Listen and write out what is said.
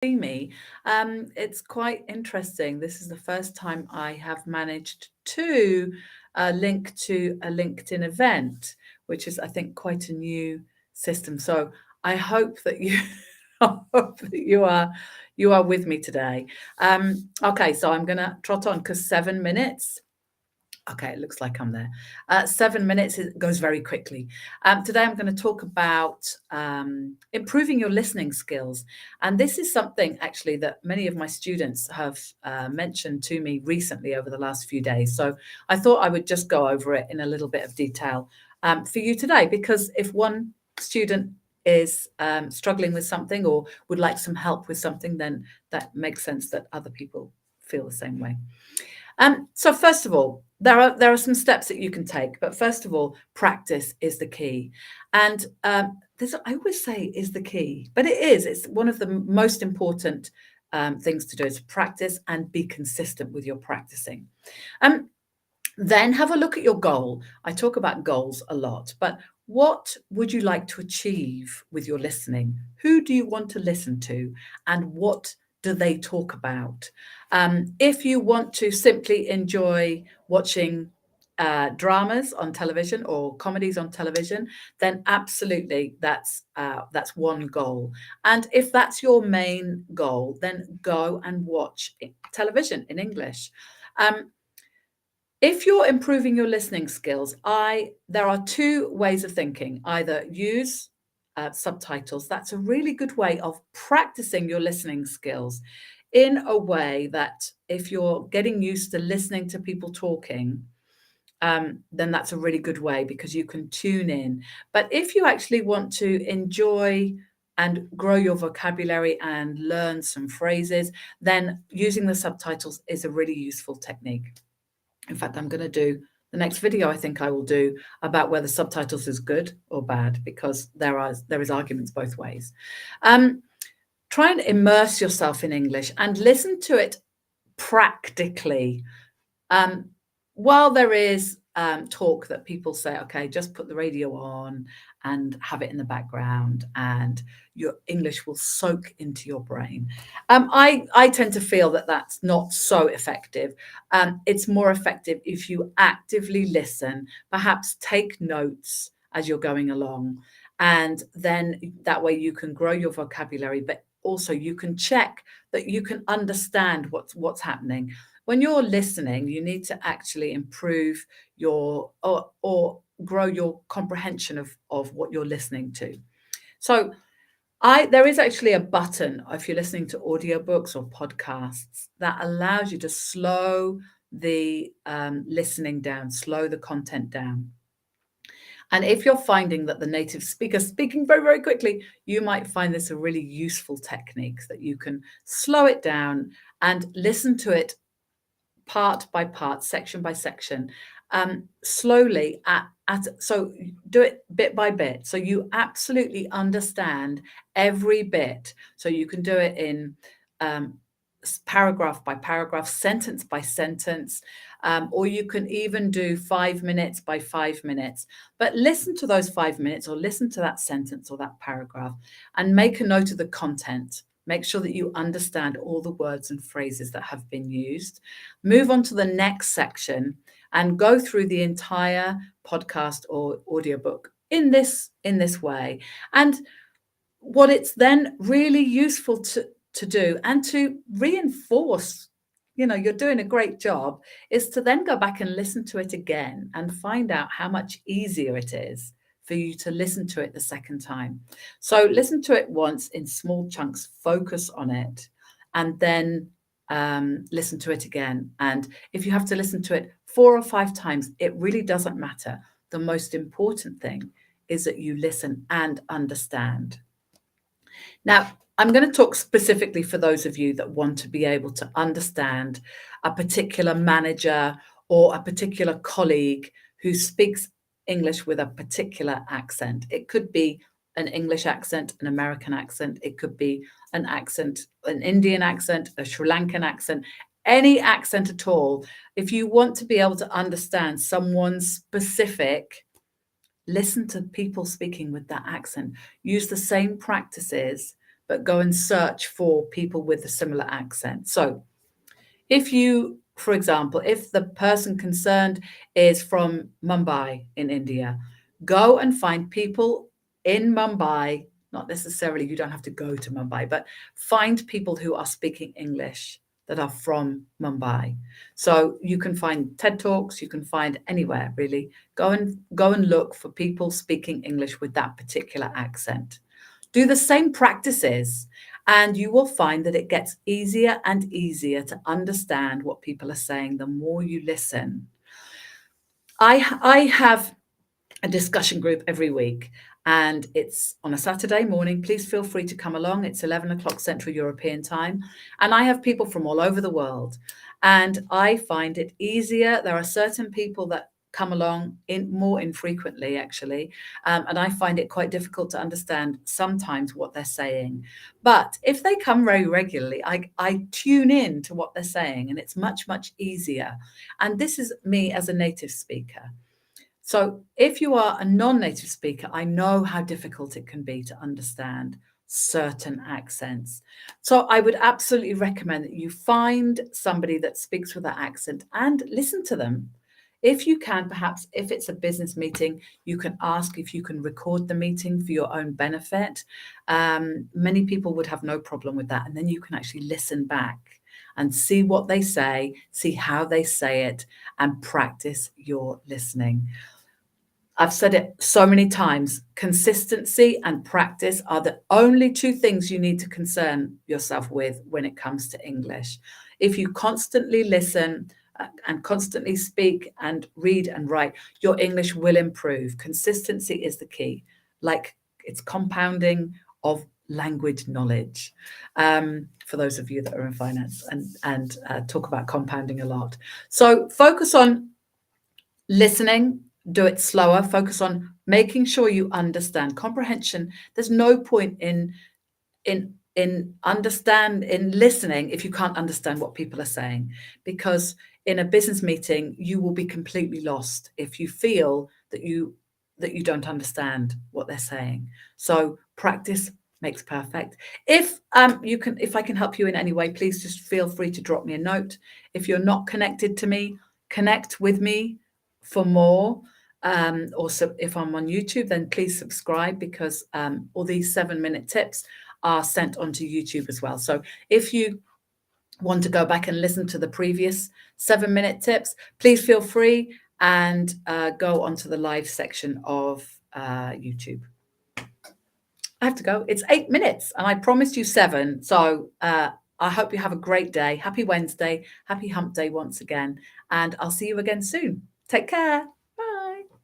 See me. It's quite interesting. This is the first time I have managed to link to a LinkedIn event, which is, I think, quite a new system. So I hope that you, I hope that you are with me today. Okay, so I'm going to trot on because 7 minutes. Okay, it looks like I'm there. 7 minutes, it goes very quickly. Today I'm going to talk about improving your listening skills. And this is something actually that many of my students have mentioned to me recently over the last few days. So I thought I would just go over it in a little bit of detail for you today, because if one student is struggling with something or would like some help with something, then that makes sense that other people feel the same way. So first of all, there are some steps that you can take, but first of all, practice is the key. And this, I always say, is the key, but it is. It's one of the most important things to do is practice and be consistent with your practicing. Um, then have a look at your goal. I talk about goals a lot, but what would you like to achieve with your listening? Who do you want to listen to, and what do they talk about? If you want to simply enjoy watching dramas on television or comedies on television, then absolutely that's one goal. And if that's your main goal, then go and watch television in English. Um, if you're improving your listening skills, there are two ways of thinking. Either use subtitles. That's a really good way of practicing your listening skills in a way that if you're getting used to listening to people talking, then that's a really good way because you can tune in. But if you actually want to enjoy and grow your vocabulary and learn some phrases, then using the subtitles is a really useful technique. In fact, I'm going to do the next video, I think I will do about whether subtitles is good or bad, because there is arguments both ways. Try and immerse yourself in English and listen to it practically. While there is talk that people say, okay, just put the radio on and have it in the background and your English will soak into your brain. I tend to feel that that's not so effective. It's more effective if you actively listen, perhaps take notes as you're going along, and then that way you can grow your vocabulary, but also you can check that you can understand what's happening. When you're listening, you need to actually improve your or grow your comprehension of what you're listening to. So there is actually a button if you're listening to audiobooks or podcasts that allows you to slow the listening down, slow the content down. And if you're finding that the native speaker is speaking very, very quickly, you might find this a really useful technique that you can slow it down and listen to it part by part, section by section, slowly so do it bit by bit. So you absolutely understand every bit. So you can do it in paragraph by paragraph, sentence by sentence, or you can even do 5 minutes by 5 minutes. But listen to those 5 minutes or listen to that sentence or that paragraph and make a note of the content. Make sure that you understand all the words and phrases that have been used. Move on to the next section and go through the entire podcast or audiobook in this way. And what it's then really useful to do and to reinforce, you're doing a great job, is to then go back and listen to it again and find out how much easier it is for you to listen to it the second time. So listen to it once in small chunks, focus on it, and then listen to it again. And if you have to listen to it 4 or 5 times, it really doesn't matter. The most important thing is that you listen and understand. Now, I'm going to talk specifically for those of you that want to be able to understand a particular manager or a particular colleague who speaks English with a particular accent. It could be an English accent, an American accent. It could be an accent, an Indian accent, a Sri Lankan accent, any accent at all. If you want to be able to understand someone specific, listen to people speaking with that accent. Use the same practices, but go and search for people with a similar accent. So if you, for example, if the person concerned is from Mumbai in India, go and find people in Mumbai, not necessarily, you don't have to go to Mumbai, but find people who are speaking English that are from Mumbai. So you can find TED Talks, you can find anywhere really. Go and look for people speaking English with that particular accent. Do the same practices, and you will find that it gets easier and easier to understand what people are saying the more you listen. I have a discussion group every week, and it's on a Saturday morning. Please feel free to come along. It's 11 o'clock Central European time, and I have people from all over the world, and I find it easier. There are certain people that come along in more infrequently, actually, and I find it quite difficult to understand sometimes what they're saying. But if they come very regularly, I tune in to what they're saying, and it's much, much easier. And this is me as a native speaker. So if you are a non-native speaker, I know how difficult it can be to understand certain accents. So I would absolutely recommend that you find somebody that speaks with that accent and listen to them. If you can, perhaps if it's a business meeting, you can ask if you can record the meeting for your own benefit. Many people would have no problem with that. And then you can actually listen back and see what they say, see how they say it, and practice your listening. I've said it so many times, consistency and practice are the only two things you need to concern yourself with when it comes to English. If you constantly listen and constantly speak and read and write, your English will improve. Consistency is the key. Like, it's compounding of language knowledge. For those of you that are in finance and talk about compounding a lot. So focus on listening, do it slower, focus on making sure you understand. Comprehension, there's no point in listening if you can't understand what people are saying, because in a business meeting you will be completely lost if you feel that you don't understand what they're saying. So practice makes perfect. If I can help you in any way, please just feel free to drop me a note. If you're not connected to me, connect with me for more. Also, if I'm on YouTube, then please subscribe, because all these 7-minute tips are sent onto YouTube as well. So if you want to go back and listen to the previous 7-minute tips, please feel free and go onto the live section of YouTube. I have to go. It's 8 minutes and I promised you 7. So I hope you have a great day. Happy Wednesday. Happy hump day once again. And I'll see you again soon. Take care.